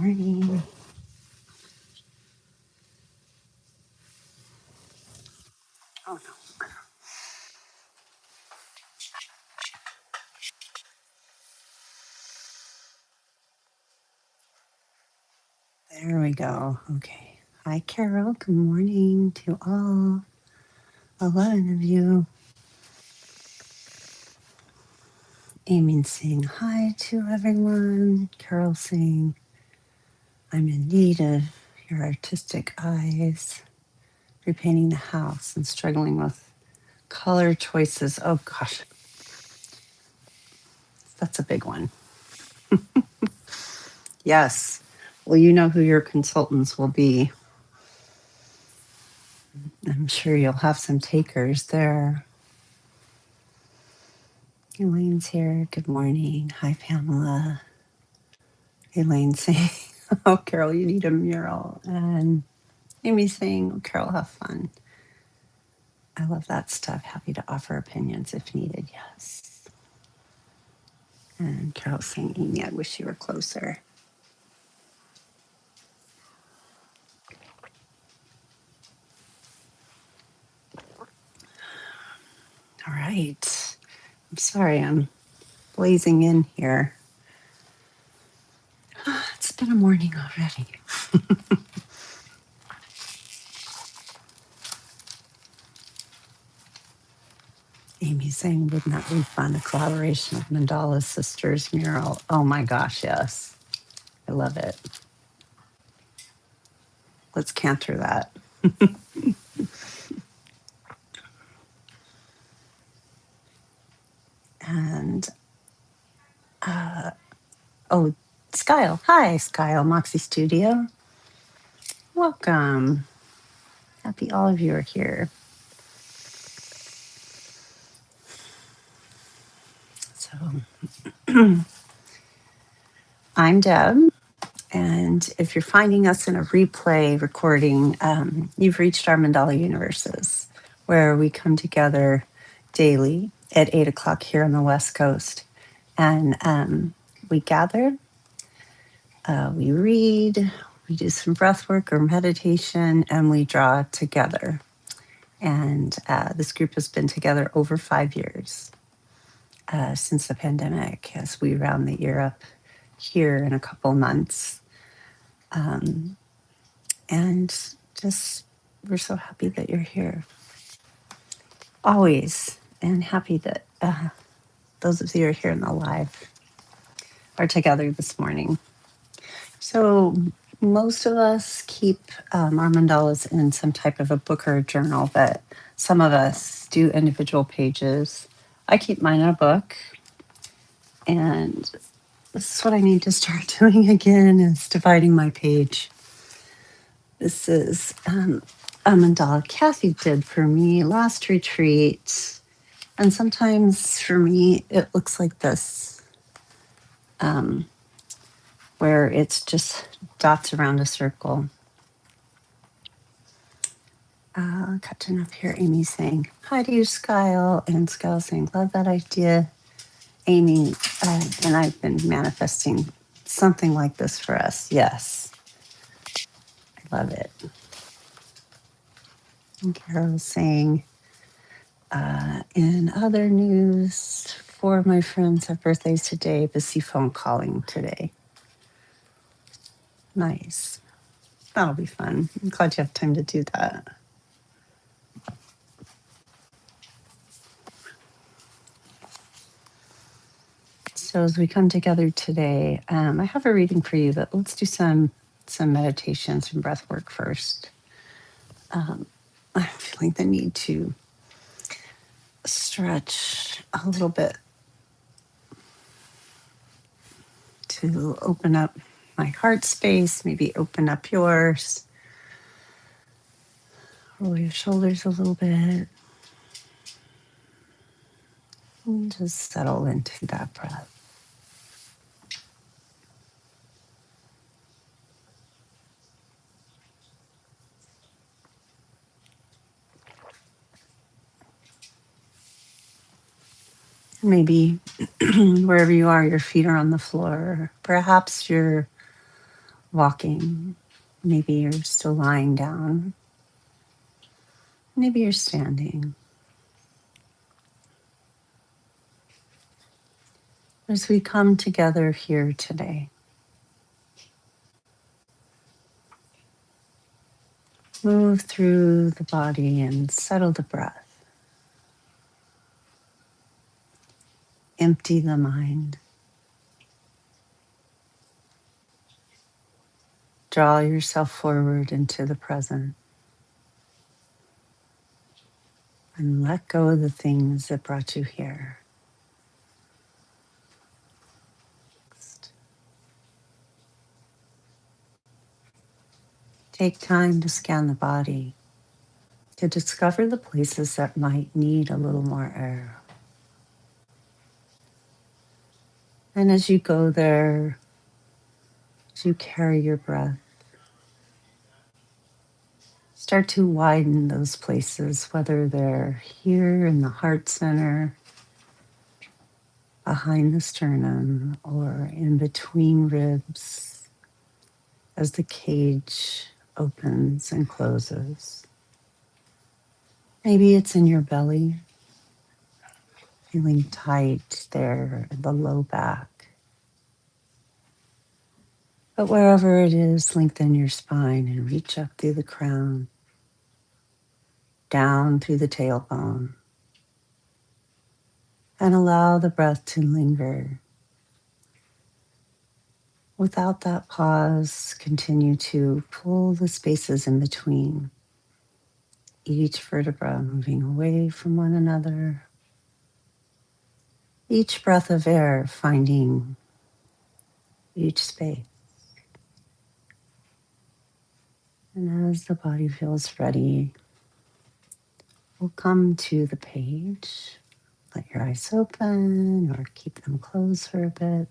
morning. Oh no. There we go. Okay. Hi, Carol. Good morning to all 11 of you. Amy saying hi to everyone. Carol saying, I'm in need of your artistic eyes. Repainting the house and struggling with color choices. Oh, gosh. That's a big one. Yes. Well, you know who your consultants will be. I'm sure you'll have some takers there. Elaine's here. Good morning. Hi, Pamela. Elaine saying, oh, Carol, you need a mural. And Amy saying, oh, Carol, have fun. I love that stuff. Happy to offer opinions if needed. Yes. And Carol saying, Amy, I wish you were closer. All right. I'm sorry, I'm blazing in here. It's been a morning already. Amy saying, wouldn't that be fun? A collaboration of Mandala Sisters mural. Oh my gosh, yes. I love it. Let's canter that. And oh, Skyle. Hi, Skyle, Moxie Studio. Welcome. Happy all of you are here. So I'm Deb. And if you're finding us in a replay recording, you've reached our Mandala universes, where we come together daily at 8 o'clock here on the West Coast. And we gather, we read, we do some breath work or meditation, and we draw together. And this group has been together over 5 years since the pandemic, as we round the year up here in a couple months. And just, we're so happy that you're here. Always. And happy that those of you who are here in the live are together this morning. So most of us keep our mandalas in some type of a book or a journal, but some of us do individual pages. I keep mine in a book. And this is what I need to start doing again, is dividing my page. This is a mandala Kathy did for me last retreat. And sometimes for me, it looks like this, where it's just dots around a circle. Catching up here, Amy saying, hi to you, Skyle. And Skyle saying, love that idea. Amy and I've been manifesting something like this for us. Yes. I love it. And Carol's saying, in other news, 4 of my friends have birthdays today. Busy phone calling today. Nice. That'll be fun. I'm glad you have time to do that. So as we come together today, I have a reading for you, but let's do some meditation, some breath work first. I'm feeling the need to stretch a little bit to open up my heart space, maybe open up yours. Roll your shoulders a little bit. And just settle into that breath. Maybe wherever you are, your feet are on the floor. Perhaps you're walking. Maybe you're still lying down. Maybe you're standing. As we come together here today, move through the body and settle the breath. Empty the mind. Draw yourself forward into the present and let go of the things that brought you here. Take time to scan the body to discover the places that might need a little more air. And as you go there, as you carry your breath, start to widen those places, whether they're here in the heart center, behind the sternum, or in between ribs as the cage opens and closes. Maybe it's in your belly, feeling tight there in the low back. But wherever it is, lengthen your spine and reach up through the crown, down through the tailbone, and allow the breath to linger. Without that pause, continue to pull the spaces in between, each vertebra moving away from one another, each breath of air finding each space. And as the body feels ready, we'll come to the page. Let your eyes open or keep them closed for a bit.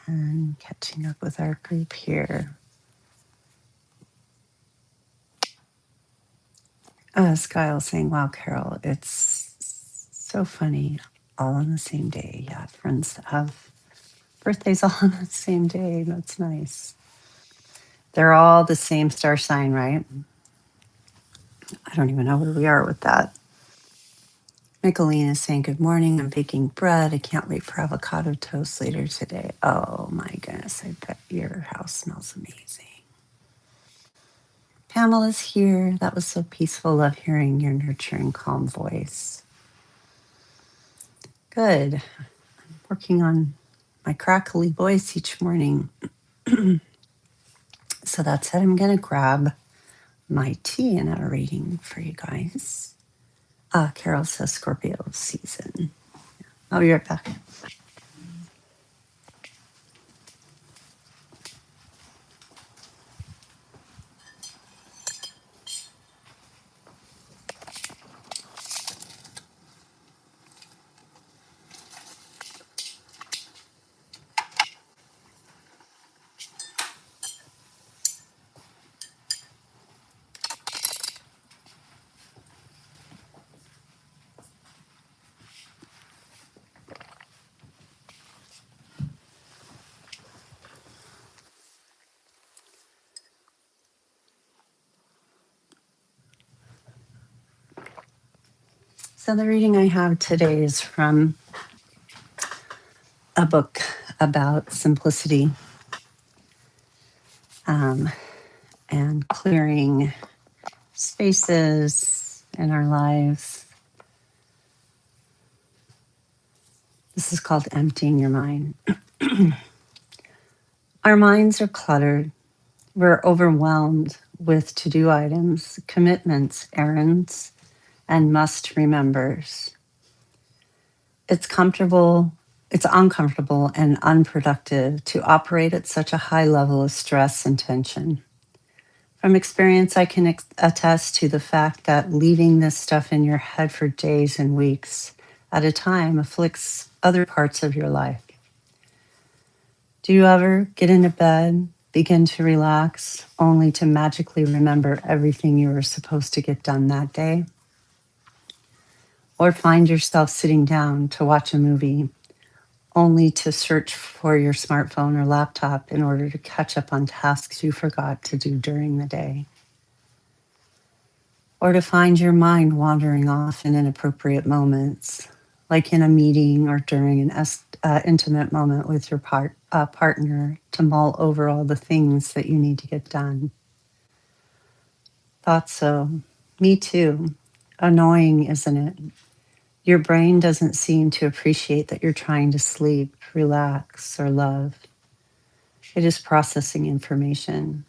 And catching up with our group here. Skyle saying, wow, Carol, it's so funny. All on the same day. Yeah, friends that have birthdays all on the same day. That's nice. They're all the same star sign, right? I don't even know where we are with that. Michaelina is saying, good morning. I'm baking bread. I can't wait for avocado toast later today. Oh my goodness. I bet your house smells amazing. Pamela's here. That was so peaceful. Love hearing your nurturing, calm voice. Good. I'm working on my crackly voice each morning. So that said, I'm going to grab my tea and a reading for you guys. Carol says Scorpio season. I'll be right back. So the reading I have today is from a book about simplicity and clearing spaces in our lives. This is called Emptying Your Mind. Our minds are cluttered. We're overwhelmed with to-do items, commitments, errands, and must-remembers. It's uncomfortable and unproductive to operate at such a high level of stress and tension. From experience, I can attest to the fact that leaving this stuff in your head for days and weeks at a time afflicts other parts of your life. Do you ever get into bed, begin to relax, only to magically remember everything you were supposed to get done that day? or find yourself sitting down to watch a movie only to search for your smartphone or laptop in order to catch up on tasks you forgot to do during the day, or to find your mind wandering off in inappropriate moments, like in a meeting or during an intimate moment with your partner to mull over all the things that you need to get done. Thought so. Me too. Annoying, isn't it? Your brain doesn't seem to appreciate that you're trying to sleep, relax, or love. It is processing information.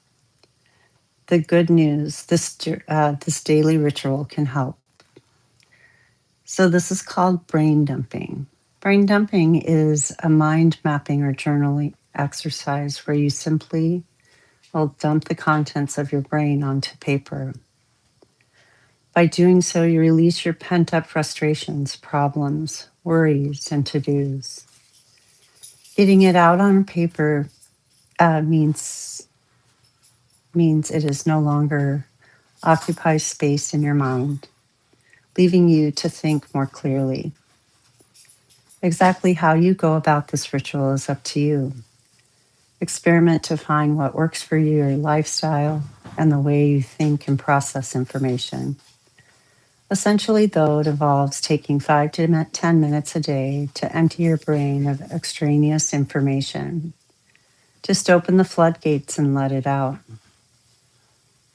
The good news, this daily ritual can help. So this is called brain dumping. Brain dumping is a mind mapping or journaling exercise where you simply will dump the contents of your brain onto paper. By doing so, you release your pent up frustrations, problems, worries, and to dos. Getting it out on paper means it is no longer occupies space in your mind, leaving you to think more clearly. Exactly how you go about this ritual is up to you. Experiment to find what works for you, your lifestyle, and the way you think and process information. Essentially, though, it involves taking 5 to 10 minutes a day to empty your brain of extraneous information. Just open the floodgates and let it out.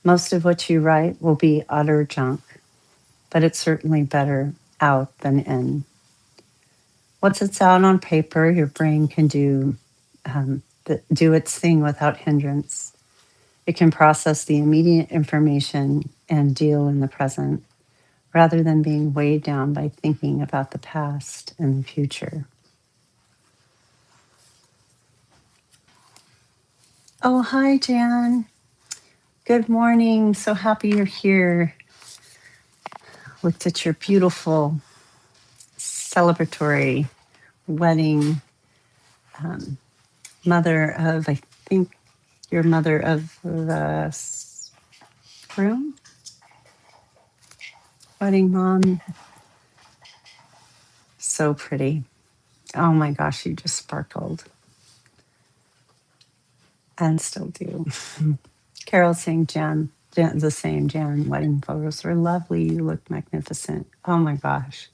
Most of what you write will be utter junk, but it's certainly better out than in. Once it's out on paper, your brain can do its thing without hindrance. It can process the immediate information and deal in the present, rather than being weighed down by thinking about the past and the future. Oh, hi, Jan. Good morning. So happy you're here. Looked at your beautiful celebratory wedding, mother of, I think, your mother of the groom, wedding mom. So pretty. Oh my gosh, you just sparkled and still do. Carol saying, Jan, the same, Jan, wedding photos are lovely. You look magnificent. Oh my gosh.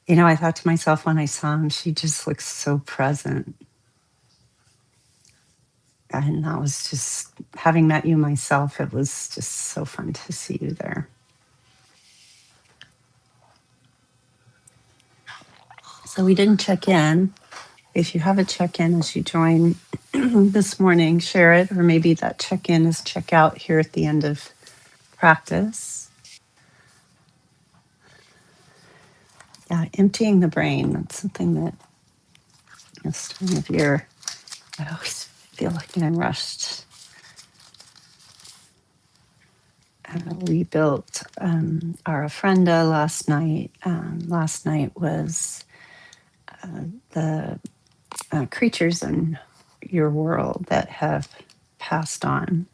You know, I thought to myself when I saw him, she just looks so present. And I was just, having met you myself, it was just so fun to see you there. So we didn't check in. If you have a check in as you join this morning, share it, or maybe that check in is check out here at the end of practice. Yeah, emptying the brain. That's something that this time of year, I always feel like I'm rushed. We built our ofrenda last night. Last night was the creatures in your world that have passed on.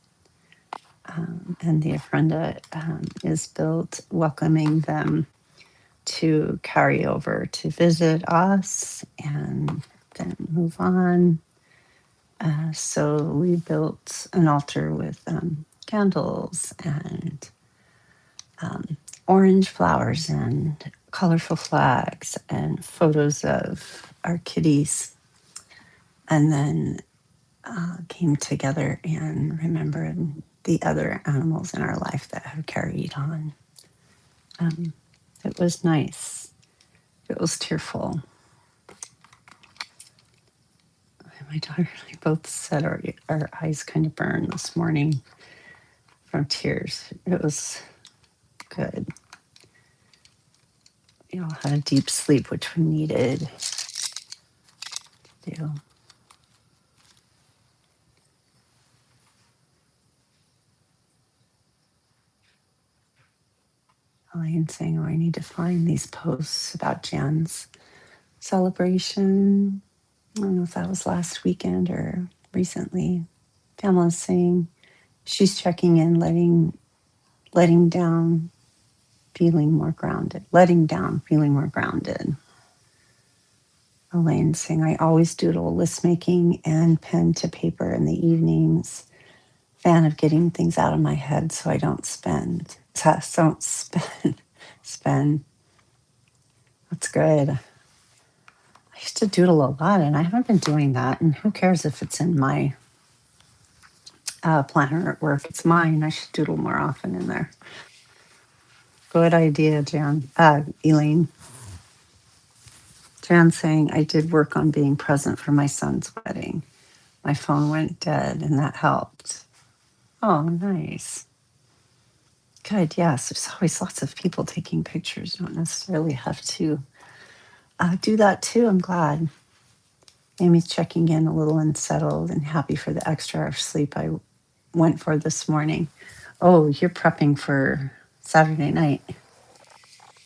And the ofrenda is built welcoming them to carry over to visit us and then move on. So we built an altar with candles and orange flowers and colorful flags and photos of our kitties. And then came together and remembered the other animals in our life that have carried on. It was nice. It was tearful. My daughter and I both said our eyes kind of burned this morning from tears. It was good. You know, had a deep sleep, which we needed to do. Elaine saying, oh, I need to find these posts about Jan's celebration. I don't know if that was last weekend or recently. Pamela's saying she's checking in, letting down feeling more grounded. Letting down, feeling more grounded. Elaine saying, I always doodle list making and pen to paper in the evenings. Fan of getting things out of my head so I don't spend. That's good. I used to doodle a lot and I haven't been doing that. And who cares if it's in my planner at work? It's mine. I should doodle more often in there. Good idea, Jan. Elaine. Jan saying, I did work on being present for my son's wedding. My phone went dead and that helped. Oh, nice. Good. Yes. There's always lots of people taking pictures. You don't necessarily have to do that too. I'm glad. Amy's checking in a little unsettled and happy for the extra hour of sleep I went for this morning. Oh, you're prepping for Saturday night.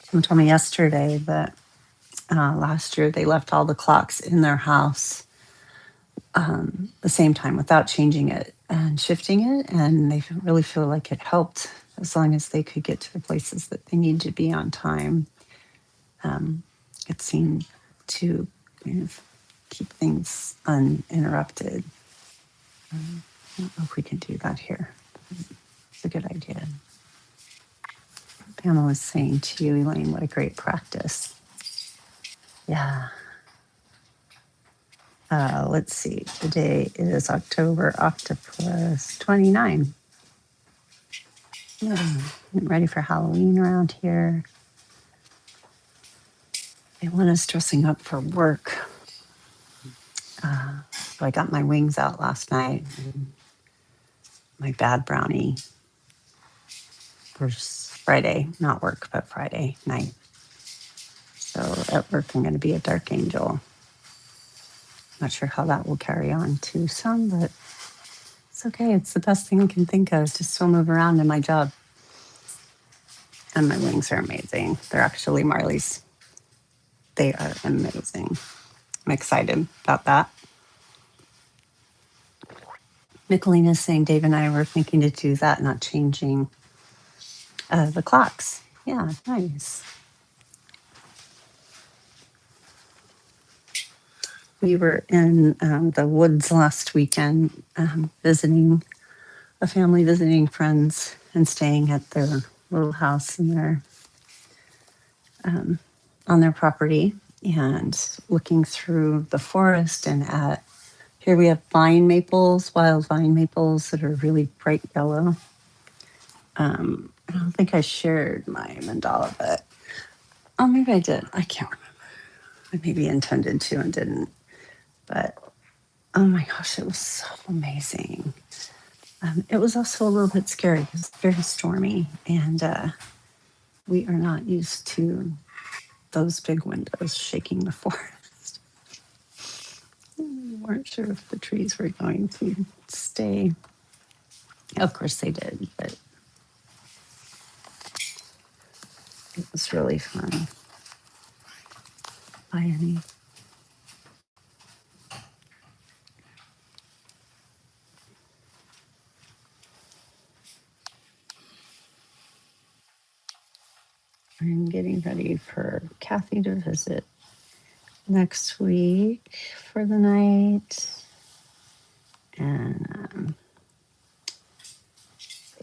Someone told me yesterday that last year they left all the clocks in their house the same time without changing it and shifting it. And they really feel like it helped as long as they could get to the places that they need to be on time. It seemed to kind of keep things uninterrupted. I don't know if we can do that here. It's a good idea. Pamela was saying to you, Elaine, what a great practice. Yeah. Let's see. Today is October Octopus 29. Yeah. Getting ready for Halloween around here. They want us dressing up for work. So I got my wings out last night. My bad brownie for Friday, not work, but Friday night. So at work, I'm going to be a dark angel. Not sure how that will carry on to some, but it's okay. It's the best thing I can think of to still move around in my job. And my wings are amazing. They're actually Marley's. They are amazing. I'm excited about that. Michelina is saying Dave and I were thinking to do that, not changing the clocks. Yeah, nice. We were in the woods last weekend visiting a family, visiting friends, and staying at their little house in their on their property, and looking through the forest. And here we have vine maples, wild vine maples that are really bright yellow. I don't think I shared my mandala, but maybe I did. I can't remember. I maybe intended to and didn't. But oh my gosh, it was so amazing. It was also a little bit scary because it's very stormy, and we are not used to those big windows shaking the forest. We weren't sure if the trees were going to stay. Of course they did, but it was really fun. Bye, Annie. I'm getting ready for Kathy to visit next week for the night, and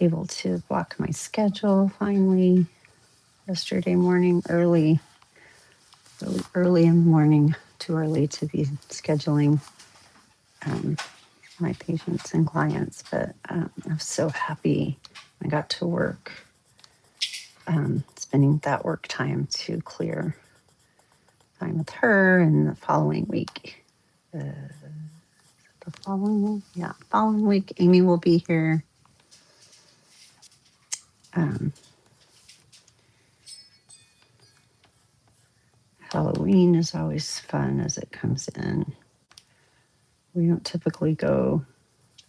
able to block my schedule finally yesterday morning early in the morning, too early to be scheduling my patients and clients, but I'm so happy I got to work, spending that work time to clear time with her. And the following week, following week, Amy will be here. Halloween is always fun as it comes in. We don't typically go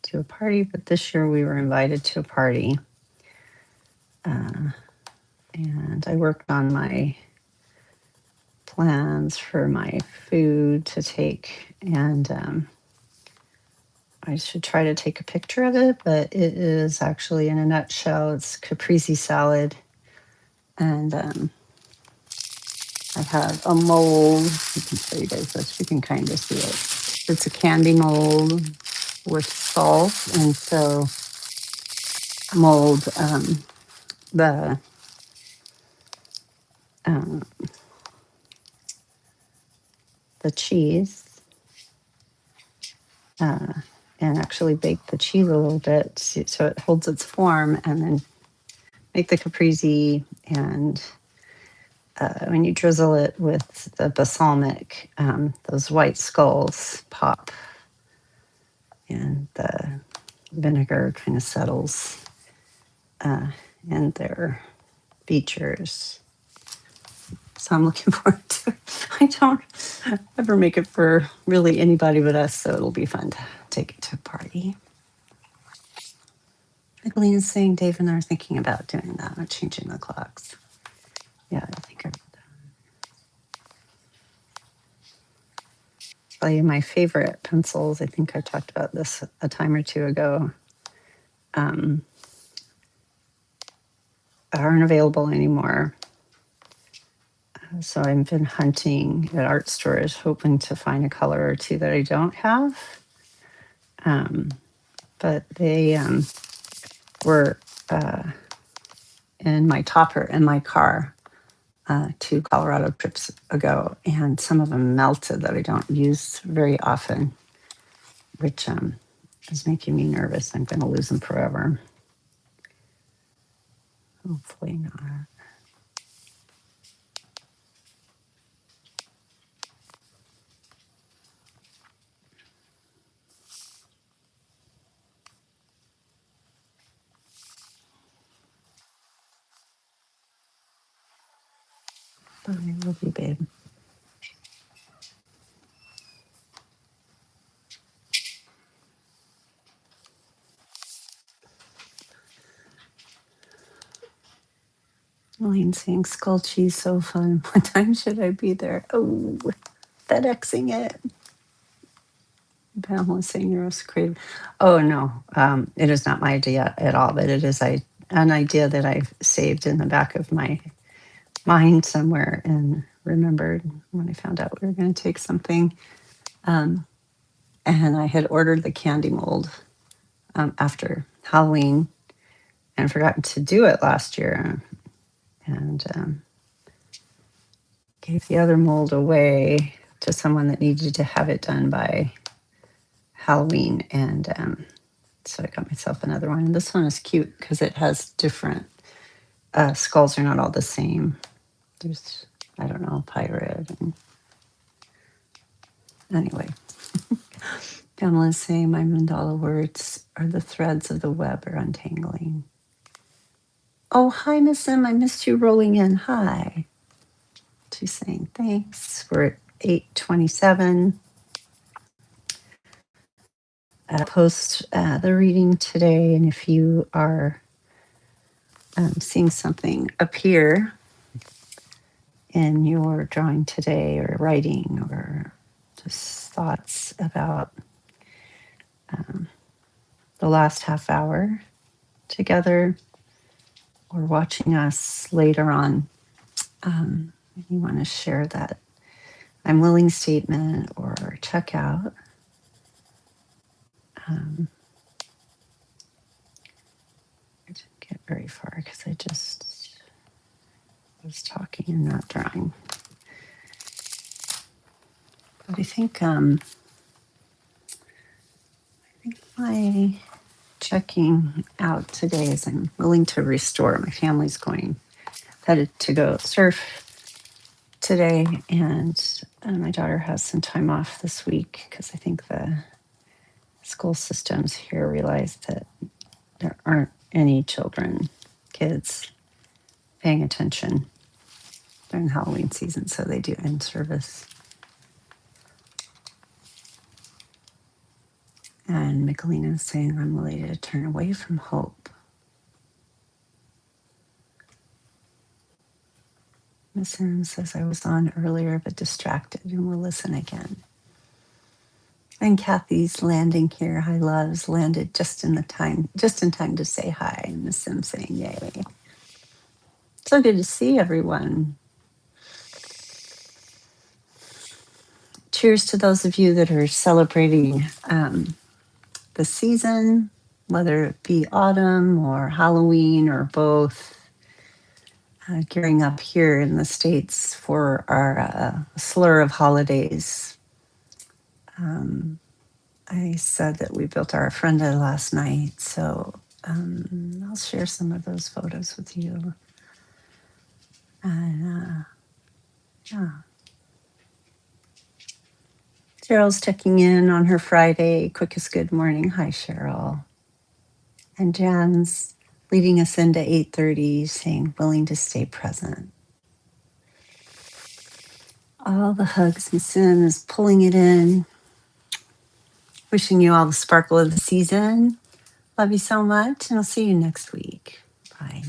to a party, but this year we were invited to a party. And I worked on my plans for my food to take, and I should try to take a picture of it, but it is actually, in a nutshell, it's caprese salad And I have a mold. I can show you guys this. You can kind of see it. It's a candy mold with salt. And so mold the um, the cheese and actually bake the cheese a little bit so it holds its form, and then make the caprese. And when you drizzle it with the balsamic, those white skulls pop, and the vinegar kind of settles in their features. So I'm looking forward to it. I don't ever make it for really anybody but us, so it'll be fun to take it to a party. Nicolene is saying Dave and I are thinking about doing that, or changing the clocks. Yeah, I think I wrote that. Tell you my favorite pencils. I think I talked about this a time or two ago. Aren't available anymore. So I've been hunting at art stores, hoping to find a color or two that I don't have. But they were in my topper in my car 2 Colorado trips ago, and some of them melted that I don't use very often, which is making me nervous. I'm going to lose them forever. Hopefully not. I love you, babe. Elaine saying skull cheese, so fun. What time should I be there? Oh, FedExing it. Pamela saying you're so creative. Oh no, it is not my idea at all, but it is an idea that I've saved in the back of my mind somewhere and remembered when I found out we were going to take something. And I had ordered the candy mold after Halloween and forgotten to do it last year, and gave the other mold away to someone that needed to have it done by Halloween. And so I got myself another one. And this one is cute because it has different skulls, are not all the same. There's, I don't know, pirate. And anyway, Pamela is saying my mandala words are the threads of the web are untangling. Oh, hi, Miss M. I missed you rolling in. Hi. She's saying thanks. We're at 8:27. I'll post the reading today, and if you are seeing something appear in your drawing today, or writing, or just thoughts about the last half hour together, or watching us later on, if you want to share that I'm willing statement or checkout, I didn't get very far because I just was talking and not drawing. But I think my checking out today is I'm willing to restore. My family's headed to go surf today, and my daughter has some time off this week because I think the school systems here realize that there aren't any kids paying attention during Halloween season, so they do in service. And Michelina is saying I'm related to turn away from hope. Miss Sims says I was on earlier but distracted and will listen again. And Kathy's landing here. Hi, loves, landed just in time to say hi. And Miss Sims saying yay. So good to see everyone. Cheers to those of you that are celebrating the season, whether it be autumn or Halloween or both. Gearing up here in the States for our slur of holidays. I said that we built our ofrenda last night, so I'll share some of those photos with you. And yeah. Cheryl's checking in on her Friday. Quickest good morning. Hi, Cheryl. And Jan's leading us into 8:30, saying willing to stay present. All the hugs, Miss Sims, pulling it in. Wishing you all the sparkle of the season. Love you so much, and I'll see you next week. Bye.